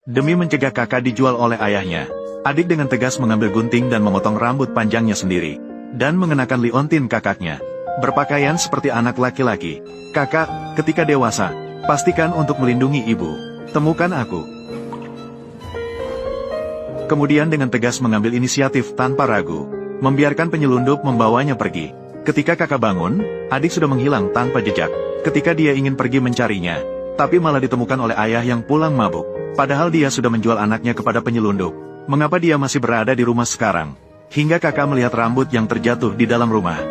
Demi mencegah kakak dijual oleh ayahnya, adik dengan tegas mengambil gunting dan memotong rambut panjangnya sendiri, dan mengenakan liontin kakaknya. Berpakaian seperti anak laki-laki. Kakak, ketika dewasa, pastikan untuk melindungi ibu. Temukan aku. Kemudian dengan tegas mengambil inisiatif tanpa ragu, membiarkan penyelundup membawanya pergi. Ketika kakak bangun, adik sudah menghilang tanpa jejak. Ketika dia ingin pergi mencarinya, tapi malah ditemukan oleh ayah yang pulang mabuk. Padahal dia sudah menjual anaknya kepada penyelundup. Mengapa dia masih berada di rumah sekarang? Hingga kakak melihat rambut yang terjatuh di dalam rumah.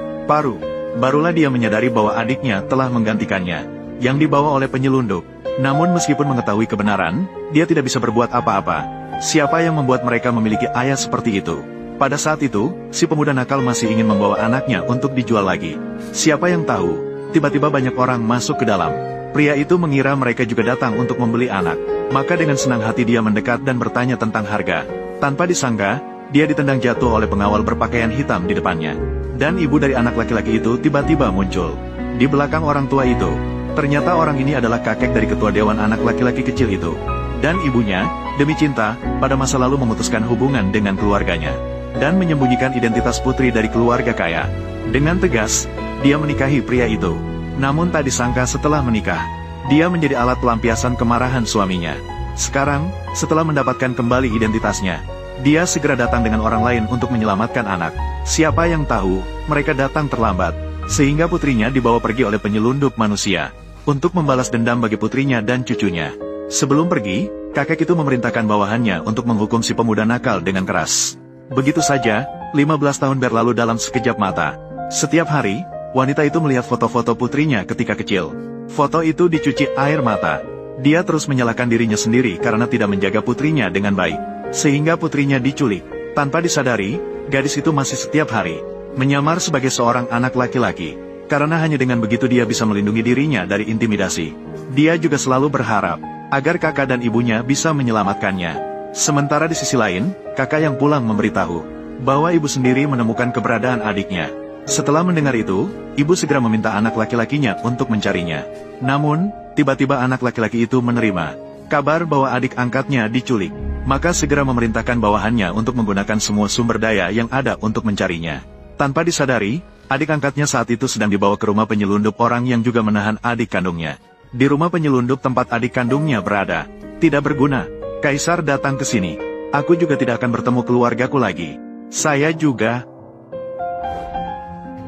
Barulah dia menyadari bahwa adiknya telah menggantikannya, yang dibawa oleh penyelundup. Namun meskipun mengetahui kebenaran, dia tidak bisa berbuat apa-apa. Siapa yang membuat mereka memiliki ayah seperti itu? Pada saat itu, si pemuda nakal masih ingin membawa anaknya untuk dijual lagi. Siapa yang tahu, tiba-tiba banyak orang masuk ke dalam. Pria itu mengira mereka juga datang untuk membeli anak. Maka dengan senang hati dia mendekat dan bertanya tentang harga. Tanpa disangka, dia ditendang jatuh oleh pengawal berpakaian hitam di depannya. Dan ibu dari anak laki-laki itu tiba-tiba muncul di belakang orang tua itu. Ternyata orang ini adalah kakek dari ketua dewan anak laki-laki kecil itu. Dan ibunya, demi cinta, pada masa lalu memutuskan hubungan dengan keluarganya dan menyembunyikan identitas putri dari keluarga kaya. Dengan tegas, dia menikahi pria itu. Namun tak disangka setelah menikah, dia menjadi alat pelampiasan kemarahan suaminya. Sekarang, setelah mendapatkan kembali identitasnya, dia segera datang dengan orang lain untuk menyelamatkan anak. Siapa yang tahu, mereka datang terlambat, sehingga putrinya dibawa pergi oleh penyelundup manusia, untuk membalas dendam bagi putrinya dan cucunya. Sebelum pergi, kakek itu memerintahkan bawahannya untuk menghukum si pemuda nakal dengan keras. Begitu saja, 15 tahun berlalu dalam sekejap mata. Setiap hari, wanita itu melihat foto-foto putrinya ketika kecil. Foto itu dicuci air mata. Dia terus menyalahkan dirinya sendiri karena tidak menjaga putrinya dengan baik, sehingga putrinya diculik. Tanpa disadari, gadis itu masih setiap hari menyamar sebagai seorang anak laki-laki, karena hanya dengan begitu dia bisa melindungi dirinya dari intimidasi. Dia juga selalu berharap agar kakak dan ibunya bisa menyelamatkannya. Sementara di sisi lain, kakak yang pulang memberitahu bahwa ibu sendiri menemukan keberadaan adiknya. Setelah mendengar itu, ibu segera meminta anak laki-lakinya untuk mencarinya. Namun, tiba-tiba anak laki-laki itu menerima kabar bahwa adik angkatnya diculik. Maka segera memerintahkan bawahannya untuk menggunakan semua sumber daya yang ada untuk mencarinya. Tanpa disadari, adik angkatnya saat itu sedang dibawa ke rumah penyelundup orang yang juga menahan adik kandungnya. Di rumah penyelundup tempat adik kandungnya berada. Tidak berguna. Kaisar datang ke sini. Aku juga tidak akan bertemu keluargaku lagi. Saya juga.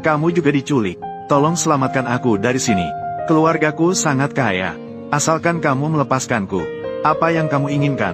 Kamu juga diculik. Tolong selamatkan aku dari sini. Keluargaku sangat kaya. Asalkan kamu melepaskanku. Apa yang kamu inginkan?